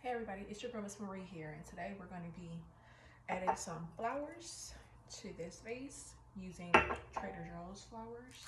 Hey everybody, it's your girl Miss Marie here, and today we're going to be adding some flowers to this vase using Trader Joe's flowers.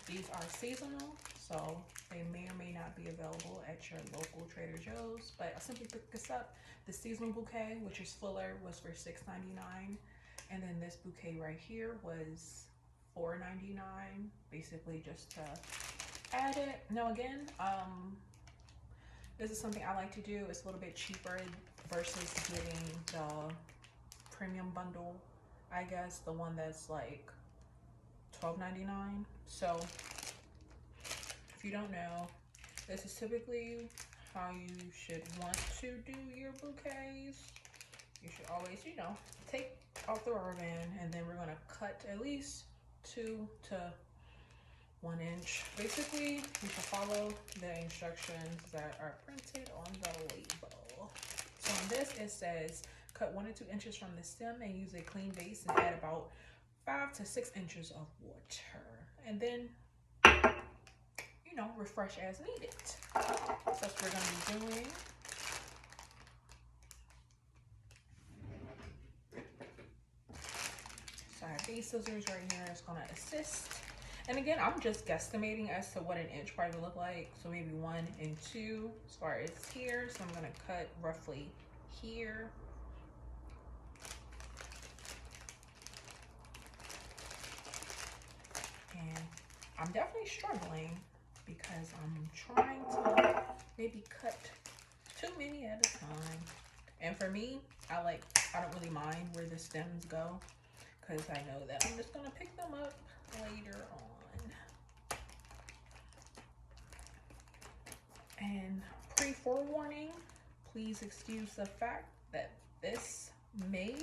These are seasonal, so they may or may not be available at your local Trader Joe's, but I simply picked this up. The seasonal bouquet, which is fuller, was for $6.99, and then this bouquet right here was $4.99, basically just to add it. Now again, this is something I like to do. It's a little bit cheaper versus getting the premium bundle, I guess, the one that's like $12.99. So if you don't know, this is typically how you should want to do your bouquets. You should always, take off the rubber band, and then we're gonna cut at least 2 to 1 inch. Basically, you should follow the instructions that are printed on the label. So on this, it says cut 1 to 2 inches from the stem and use a clean vase and add about 5 to 6 inches of water. And then, refresh as needed. So that's what we're gonna be doing. So I have these scissors right here. It's gonna assist. And again, I'm just guesstimating as to what an inch probably would look like. So maybe 1 and 2 as far as here. So I'm gonna cut roughly here. And I'm definitely struggling because I'm trying to maybe cut too many at a time. And for me, I don't really mind where the stems go, because I know that I'm just gonna pick them up later on. And pre-forewarning, please excuse the fact that this may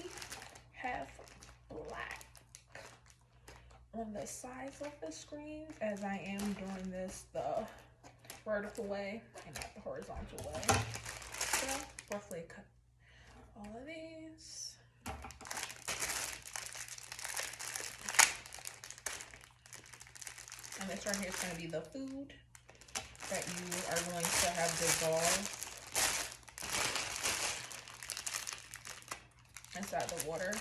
have black on the sides of the screen, as I am doing this the vertical way and not the horizontal way. So roughly cut all of these. And this right here is going to be the food that you are going to have dissolved inside the water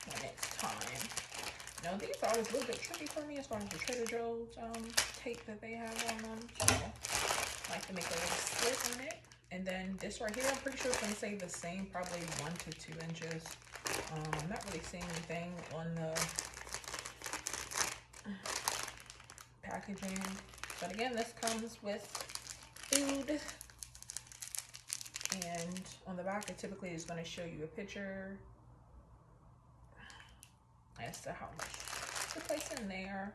when it's time. Now these are always a little bit tricky for me as far as the Trader Joe's tape that they have on them. So I like to make a little slit on it. And then this right here, I'm pretty sure it's going to say the same, probably 1 to 2 inches. I'm not really seeing anything on the packaging. But again, this comes with food. And on the back, it typically is going to show you a picture as to how much to place in there.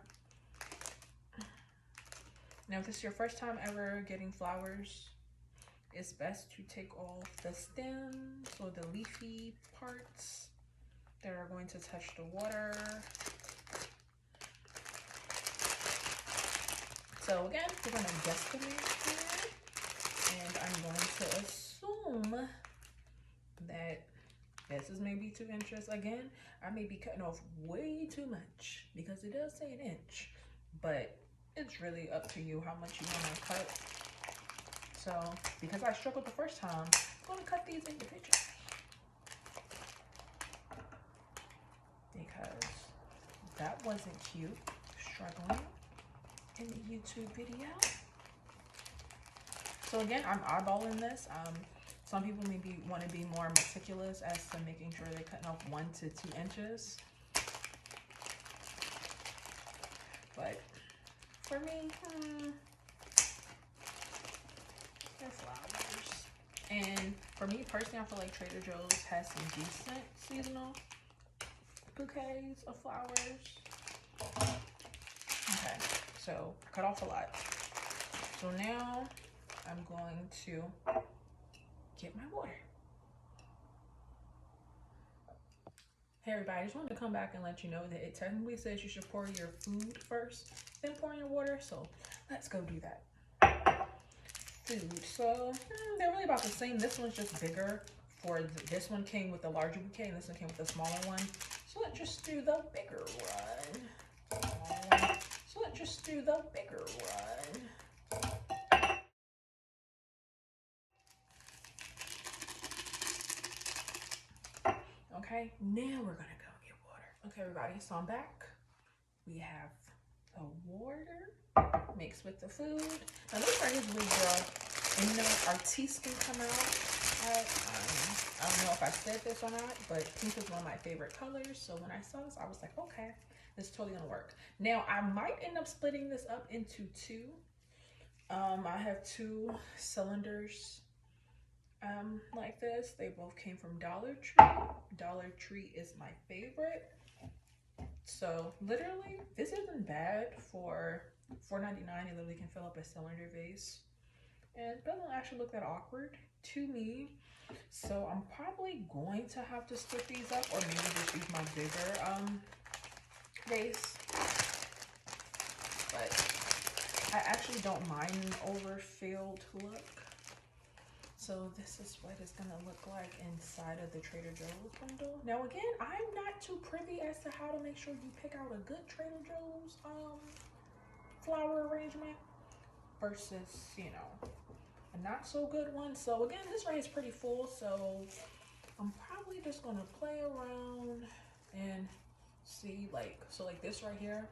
Now, if this is your first time ever getting flowers, it's best to take off the stems or the leafy parts that are going to touch the water. So again, we're going to guesstimate here, and I'm going to assume that this is maybe 2 inches. Again, I may be cutting off way too much because it does say 1 inch, but it's really up to you how much you want to cut. So because I struggled the first time, I'm going to cut these individually because that wasn't cute, struggling in the YouTube video. So again, I'm eyeballing this. Some people maybe want to be more meticulous as to making sure they're cutting off 1 to 2 inches. But for me, they're flowers. And for me personally, I feel like Trader Joe's has some decent seasonal bouquets of flowers. Okay, so cut off a lot. So now I'm going to get my water. Hey everybody, I just wanted to come back and let you know that it technically says you should pour your food first, then pour in your water. So let's go do that. Food. So they're really about the same. This one's just bigger. This one came with a larger bouquet, and this one came with a smaller one. So let's just do the bigger one. So let's just do the bigger one. Okay, now we're gonna go get water. Okay, everybody, so I'm back. We have the water mixed with the food. Now this right here is really good. And you know, our teas can come out. I don't know if I said this or not, but pink is one of my favorite colors. So when I saw this, I was like, okay, this is totally gonna work. Now I might end up splitting this up into two. I have two cylinders like this. They both came from Dollar Tree. Dollar Tree is my favorite. So literally, this isn't bad for $4.99. You literally can fill up a cylinder vase, and it doesn't actually look that awkward to me. So I'm probably going to have to split these up, or maybe just use my bigger vase. But I actually don't mind an overfilled look. So this is what it's gonna look like inside of the Trader Joe's bundle. Now again, I'm not too privy as to how to make sure you pick out a good Trader Joe's flower arrangement versus, you know, a not so good one. So again, this right is pretty full, so I'm probably just gonna play around and see, like, so like this right here,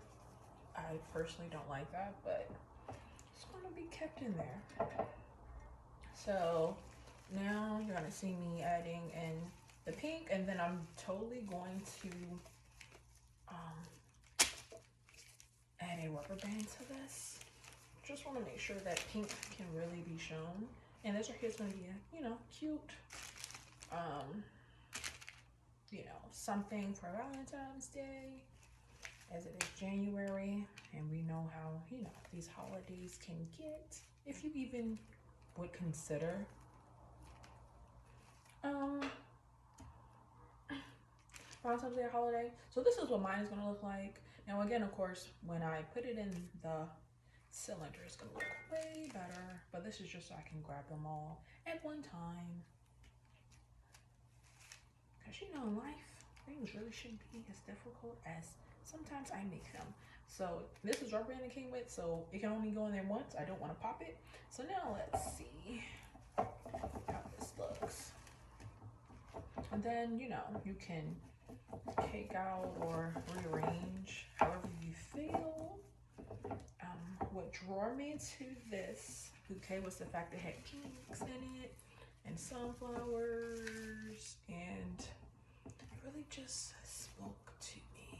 I personally don't like that, but it's gonna be kept in there. So now you're gonna see me adding in the pink, and then I'm totally going to add a rubber band to this. Just want to make sure that pink can really be shown. And this right here is gonna be a, you know, cute, you know, something for Valentine's Day, as it is January, and we know how, you know, these holidays can get, if you even would consider Valentine's Day holiday. So this is what mine is going to look like. Now again, of course, when I put it in the cylinder, it's going to look way better, but this is just so I can grab them all at one time, because you know, in life things really shouldn't be as difficult as sometimes I make them. So this is rubber band it came with, so it can only go in there once. I don't want to pop it. So now let's see how this looks. And then, you know, you can take out or rearrange however you feel. What drew me to this bouquet was the fact that it had pinks in it and sunflowers, and it really just spoke to me.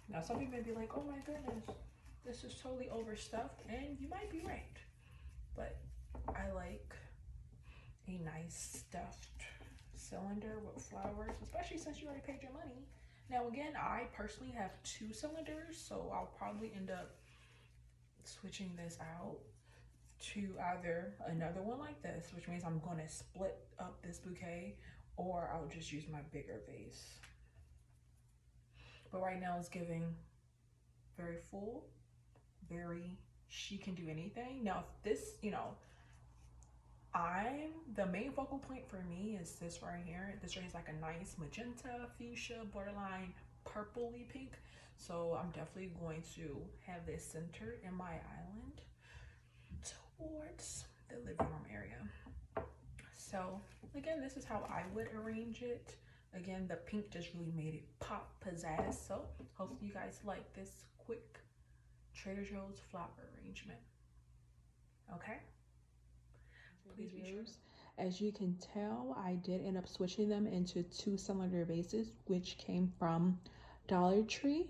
Now some people may be like, oh my goodness, this is totally overstuffed, and you might be right, but I like a nice stuffed cylinder with flowers, especially since you already paid your money. Now again, I personally have two cylinders, so I'll probably end up switching this out to either another one like this, which means I'm going to split up this bouquet, or I'll just use my bigger vase. But right now it's giving very full, very she can do anything. Now if this, you know, the main focal point for me is this right here. This right here is like a nice magenta, fuchsia, borderline purpley pink. So I'm definitely going to have this centered in my island towards the living room area. So again, this is how I would arrange it. Again, the pink just really made it pop pizzazz. So hopefully you guys like this quick Trader Joe's flower arrangement. Okay? Please be sure. As you can tell, I did end up switching them into two cylinder vases, which came from Dollar Tree.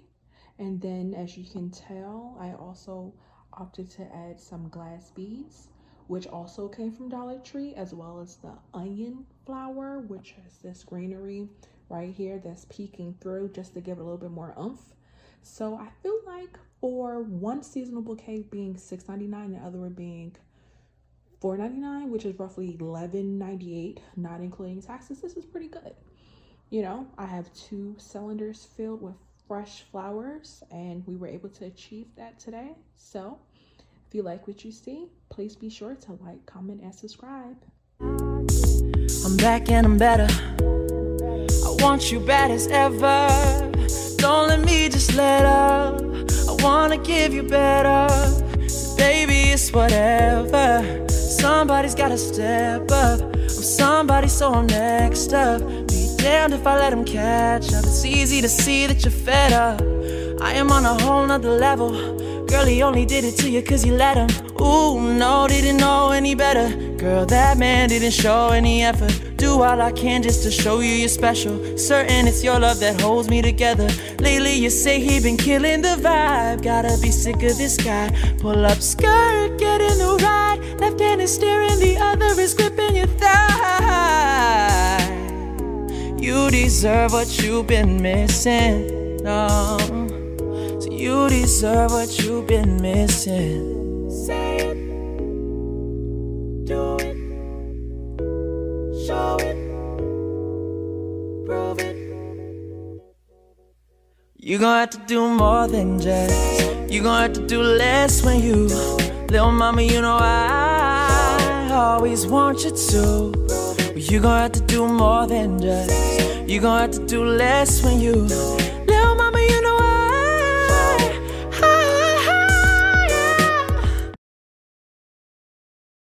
And then as you can tell, I also opted to add some glass beads, which also came from Dollar Tree, as well as the onion flower, which is this greenery right here that's peeking through just to give it a little bit more oomph. So I feel like for one seasonal bouquet being $6.99 and the other one being $4.99, which is roughly $11.98, not including taxes, this is pretty good. You know, I have two cylinders filled with fresh flowers, and we were able to achieve that today. So if you like what you see, please be sure to like, comment, and subscribe. I'm back and I'm better. I want you bad as ever. Don't let me just let up. I wanna give you better. So baby, it's whatever. Somebody's gotta step up. I'm somebody, so I'm next up. Be damned if I let him catch up. It's easy to see that you're fed up. I am on a whole nother level. Girl, he only did it to you cause you let him. Ooh, no, didn't know any better. Girl, that man didn't show any effort. Do all I can just to show you you're special. Certain it's your love that holds me together. Lately you say he been killing the vibe. Gotta be sick of this guy. Pull up skirt, get in the ride. Left hand is steering, the other is gripping your thigh. You deserve what you've been missing. No, so you deserve what you've been missing. Say it, do it, show it, prove it. You gon' have to do more than just. You gon' have to do less when you. Little mama, you know I always want you to. But you gon' have to do more than just. You gon' have to do less when you. Little mama, you know I